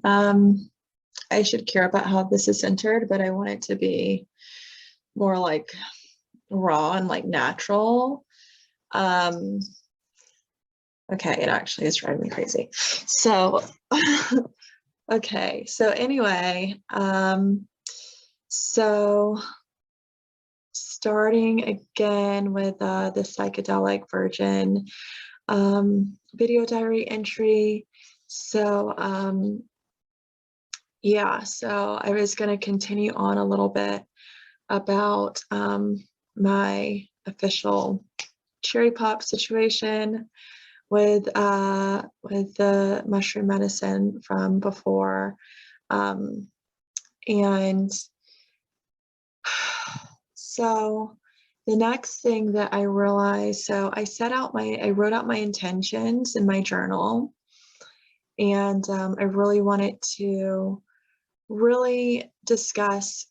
I should care about how this is centered, but I want it to be more like raw and like natural. Okay, it actually is driving me crazy. So, okay, so anyway, so starting again with the psychedelic version video diary entry. So yeah, so I was going to continue on a little bit about my official cherry pop situation with the mushroom medicine from before, and so the next thing that I realized, so I wrote out my intentions in my journal, and I really wanted to really discuss,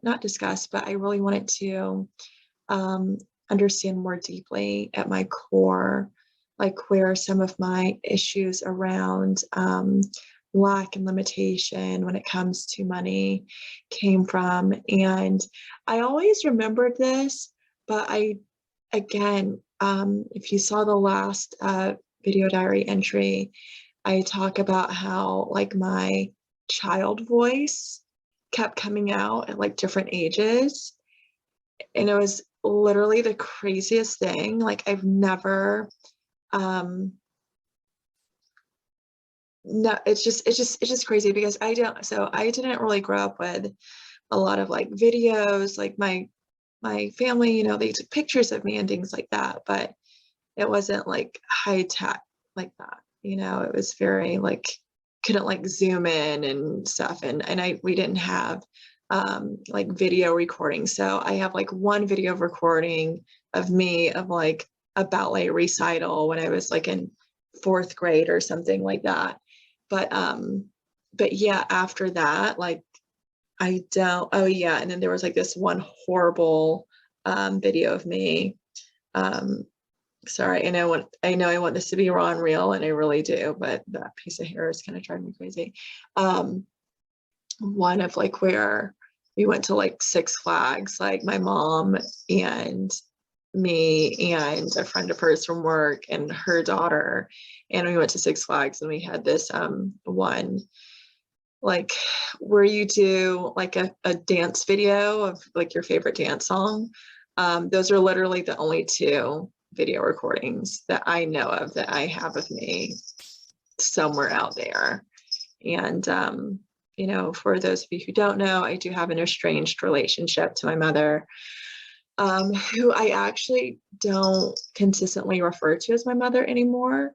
not discuss, but I really wanted to understand more deeply at my core, like where some of my issues around lack and limitation when it comes to money came from. And I always remembered this, but again, if you saw the last video diary entry, I talk about how like my child voice kept coming out at like different ages. And it was literally the craziest thing. Like I've never, no, it's just crazy because I didn't really grow up with a lot of like videos, like my family, you know, they took pictures of me and things like that, but it wasn't like high tech like that. You know, it was very like, couldn't like zoom in and stuff. And we didn't have like video recording. So I have like one video recording of me of like a ballet recital when I was like in 4th grade or something like that. But yeah, after that, like I don't, oh yeah. And then there was like this one horrible video of me. Sorry, I know I want this to be raw and real, and I really do, but that piece of hair is kind of driving me crazy. One of like where we went to like Six Flags, like my mom and me and a friend of hers from work and her daughter, and we went to Six Flags and we had this one like where you do like a dance video of like your favorite dance song. Those are literally the only 2 video recordings that I know of that I have of me somewhere out there. And you know, for those of you who don't know, I do have an estranged relationship to my mother, who I actually don't consistently refer to as my mother anymore,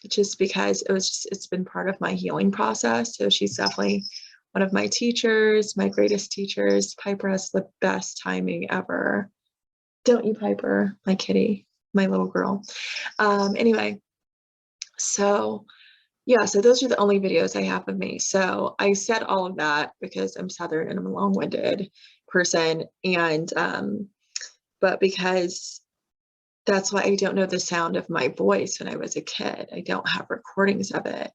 just because it's been part of my healing process. So she's definitely one of my teachers, my greatest teachers. Piper has the best timing ever. Don't you, Piper? My kitty, my little girl. Anyway, so yeah, so those are the only videos I have of me. So I said all of that because I'm Southern and I'm a long-winded person. And, but because that's why I don't know the sound of my voice when I was a kid. I don't have recordings of it,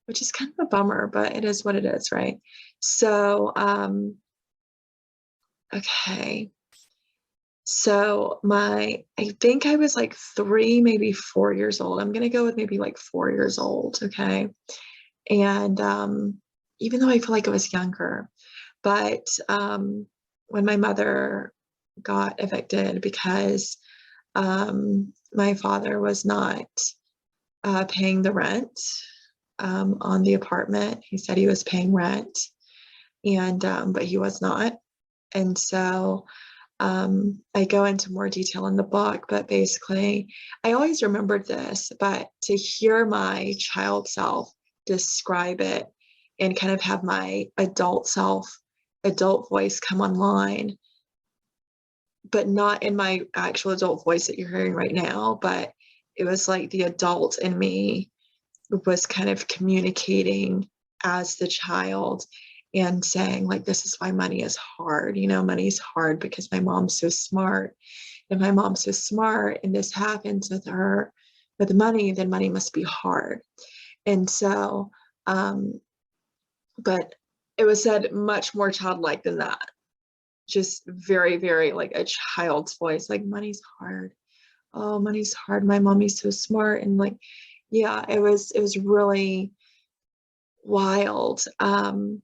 which is kind of a bummer, but it is what it is, right? So, okay. So I think I was like 3, maybe 4 years old. I'm going to go with maybe like 4 years old. Okay. And even though I feel like I was younger, but when my mother got evicted because my father was not paying the rent on the apartment. He said he was paying rent, and but he was not. And so I go into more detail in the book, but basically, I always remembered this, but to hear my child self describe it and kind of have my adult voice come online, but not in my actual adult voice that you're hearing right now, but it was like the adult in me was kind of communicating as the child and saying like, this is why money is hard. You know, money's hard because my mom's so smart, and my mom's so smart, and this happens with her, with money, then money must be hard. And so, um, but it was said much more childlike than that. Just very, very like a child's voice, like money's hard. Oh, money's hard. My mommy's so smart. And like, yeah, it was really wild. And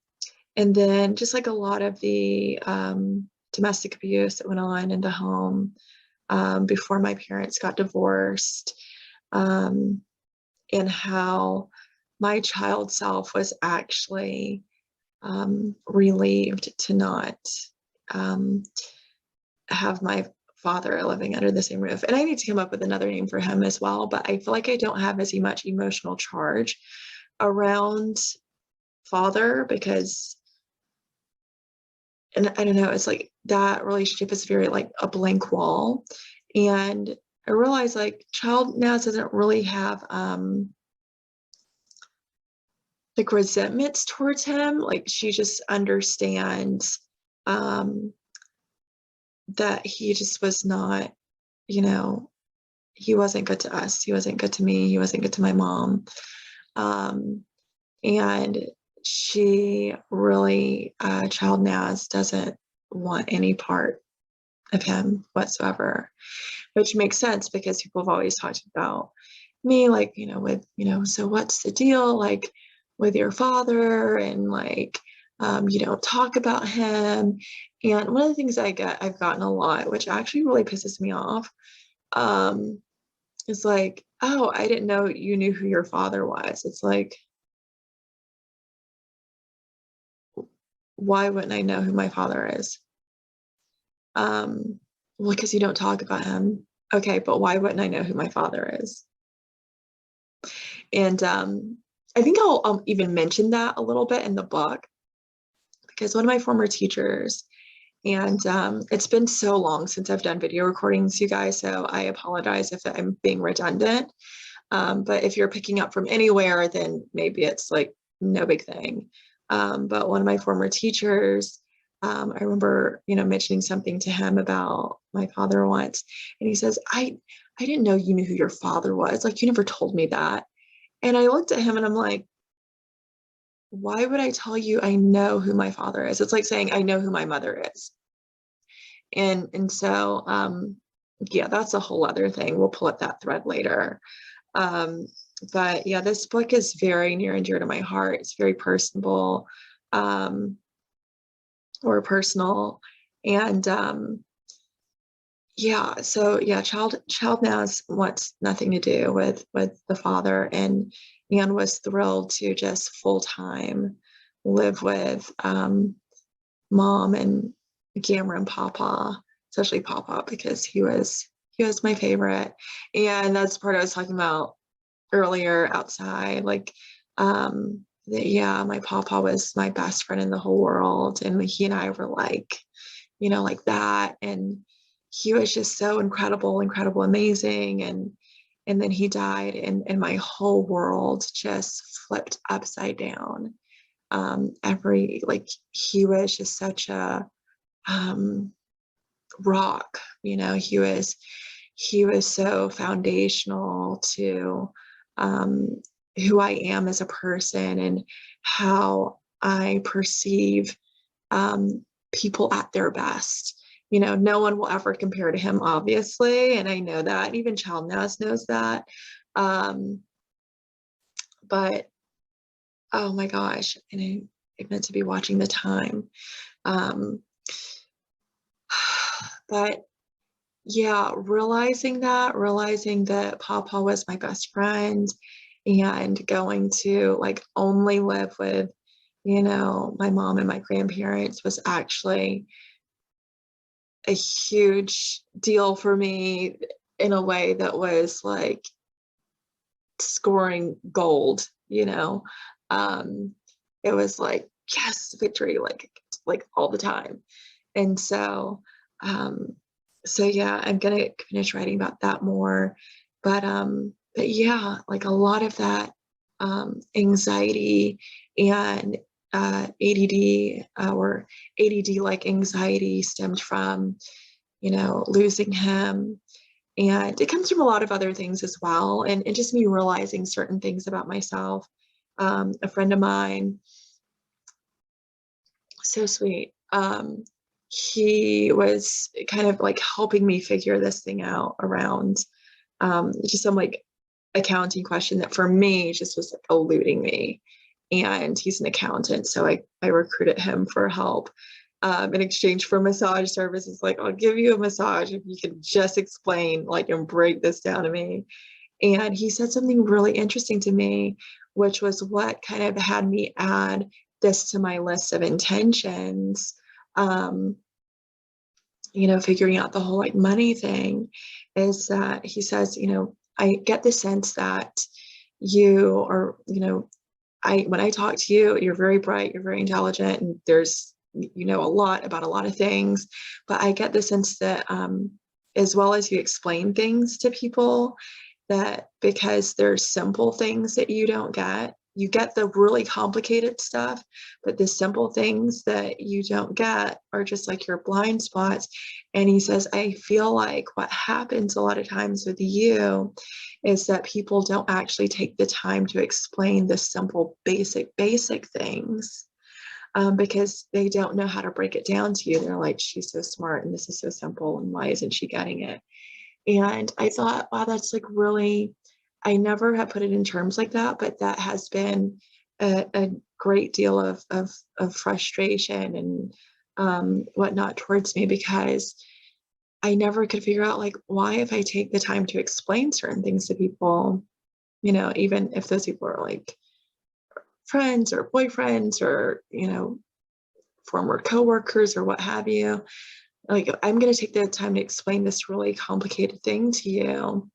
then just like a lot of the domestic abuse that went on in the home before my parents got divorced, um, and how my child self was actually relieved to not um, have my father living under the same roof. And I need to come up with another name for him as well, but I feel like I don't have as much emotional charge around father because, and I don't know, it's like that relationship is very like a blank wall. And I realize like child now doesn't really have like resentments towards him. Like she just understands um that he just was not, you know, he wasn't good to us. He wasn't good to me. He wasn't good to my mom. Um, and she really, child Naz doesn't want any part of him whatsoever, which makes sense because people have always talked about me, like, with, so what's the deal, like, with your father, and like, you don't talk about him. And one of the things I've gotten a lot, which actually really pisses me off, um, is like, oh, I didn't know you knew who your father was. It's like, why wouldn't I know who my father is? Well, because you don't talk about him. Okay, but why wouldn't I know who my father is? And I think I'll even mention that a little bit in the book because one of my former teachers, and it's been so long since I've done video recordings, you guys, so I apologize if I'm being redundant. But if you're picking up from anywhere, then maybe it's like no big thing. But one of my former teachers, I remember, mentioning something to him about my father once, and he says, I didn't know you knew who your father was. Like, you never told me that. And I looked at him and I'm like, why would I tell you I know who my father is? It's like saying I know who my mother is. And so yeah, that's a whole other thing. We'll pull up that thread later. Um, but yeah, this book is very near and dear to my heart. It's very personable, um, or personal. And yeah, so yeah, child now wants nothing to do with the father, and Anne was thrilled to just full time live with mom and Gamera and Papa, especially Papa because he was my favorite. And that's part I was talking about earlier outside, like that, yeah, my Papa was my best friend in the whole world, and he and I were like, like that. And he was just so incredible, amazing. And then he died, and my whole world just flipped upside down. Every like he was just such a rock, he was so foundational to who I am as a person and how I perceive people at their best. No one will ever compare to him, obviously, and I know that. Even Child Nas knows that. Um, but oh my gosh, and I meant to be watching the time. Um, but yeah, realizing that Papa was my best friend and going to like only live with, my mom and my grandparents was actually a huge deal for me in a way that was like scoring gold. Um, it was like, yes, victory, like all the time. And um, so yeah, I'm gonna finish writing about that more. But yeah, like a lot of that anxiety and ADD, or ADD like anxiety stemmed from, losing him And it comes from a lot of other things as well. And just me realizing certain things about myself. A friend of mine, so sweet. He was kind of like helping me figure this thing out around just some like accounting question that for me just was like eluding me. And he's an accountant, so I recruited him for help in exchange for massage services. Like, I'll give you a massage if you can just explain, like, and break this down to me. And he said something really interesting to me, which was what kind of had me add this to my list of intentions. Um, Figuring out the whole like money thing is that he says, I get the sense that you are, when I talk to you, you're very bright, you're very intelligent, and there's, a lot about a lot of things. But I get the sense that, as well as you explain things to people, that because there's simple things that you get the really complicated stuff, but the simple things that you don't get are just like your blind spots. And he says, I feel like what happens a lot of times with you is that people don't actually take the time to explain the simple, basic things. Because they don't know how to break it down to you. They're like, she's so smart and this is so simple, and why isn't she getting it? And I thought, wow, that's like really, I never have put it in terms like that, but that has been a great deal of frustration and whatnot towards me, because I never could figure out, like, why, if I take the time to explain certain things to people, even if those people are like friends or boyfriends or, former coworkers or what have you, like, I'm going to take the time to explain this really complicated thing to you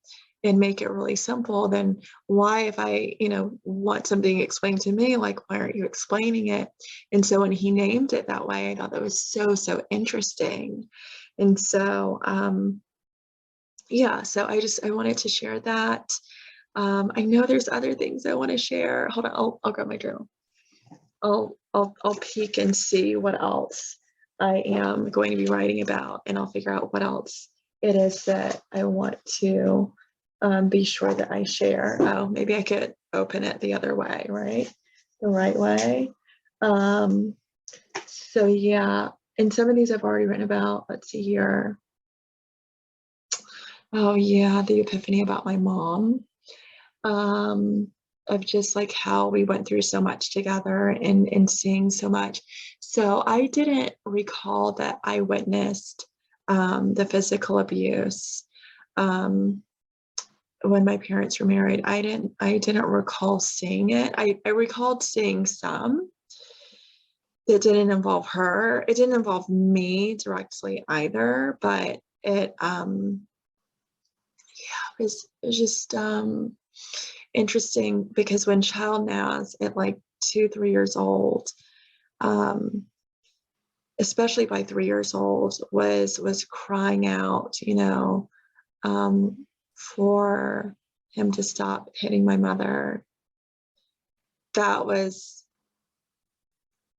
and make it really simple, then why, if I, want something explained to me, like, why aren't you explaining it? And so when he named it that way, I thought that was so interesting. And so, yeah, so I wanted to share that. I know there's other things I want to share. Hold on, I'll grab my journal. I'll peek and see what else I am going to be writing about, and I'll figure out what else it is that I want to be sure that I share. Oh, maybe I could open it the other way, right? The right way. So yeah, and some of these I've already written about. Let's see here. Oh yeah, the epiphany about my mom. Um, of just like how we went through so much together and seeing so much. So I didn't recall that I witnessed the physical abuse when my parents were married. I didn't recall seeing it. I recalled seeing some that didn't involve her. It didn't involve me directly either, but it was just interesting, because when child Naz at like 2-3 years old, um, especially by 3 years old, was crying out, for him to stop hitting my mother. That was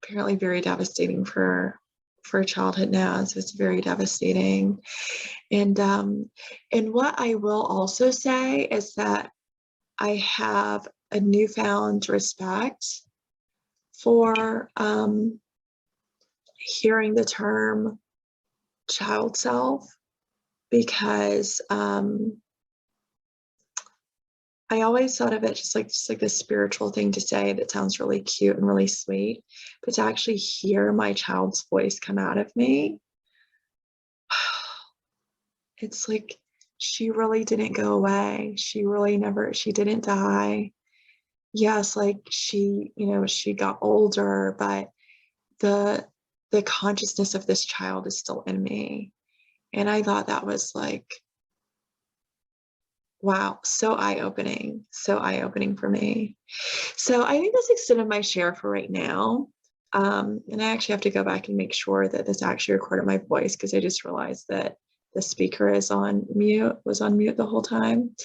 apparently very devastating for childhood Naz. It was very devastating. And what I will also say is that I have a newfound respect for hearing the term child self, because I always thought of it just like a spiritual thing to say that sounds really cute and really sweet, but to actually hear my child's voice come out of me, it's like she really didn't go away. She didn't die. Yes, like she got older, but the the consciousness of this child is still in me. And I thought that was like, wow, so eye-opening for me. So I think that's the extent of my share for right now. And I actually have to go back and make sure that this actually recorded my voice, because I just realized that the speaker was on mute the whole time.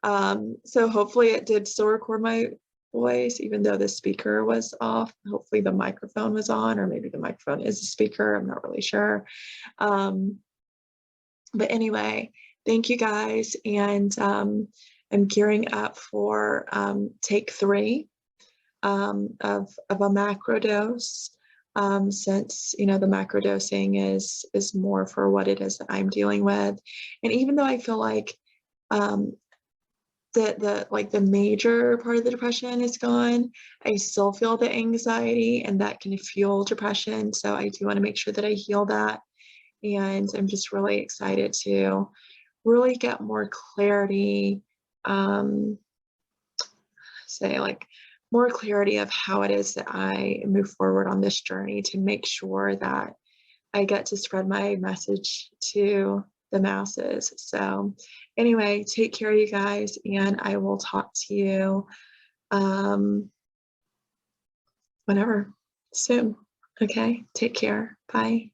So hopefully it did still record my voice, even though the speaker was off. Hopefully the microphone was on, or maybe the microphone is a speaker. I'm not really sure. But anyway, Thank you guys. And I'm gearing up for take 3 of a macro dose. Since the macro dosing is more for what it is that I'm dealing with, and even though I feel like um, the major part of the depression is gone, I still feel the anxiety, and that can fuel depression. So I do want to make sure that I heal that, and I'm just really excited to really get more clarity. Um, say like more clarity of how it is that I move forward on this journey to make sure that I get to spread my message to the masses. So, anyway, take care, you guys, and I will talk to you um, whenever soon. Okay, take care. Bye.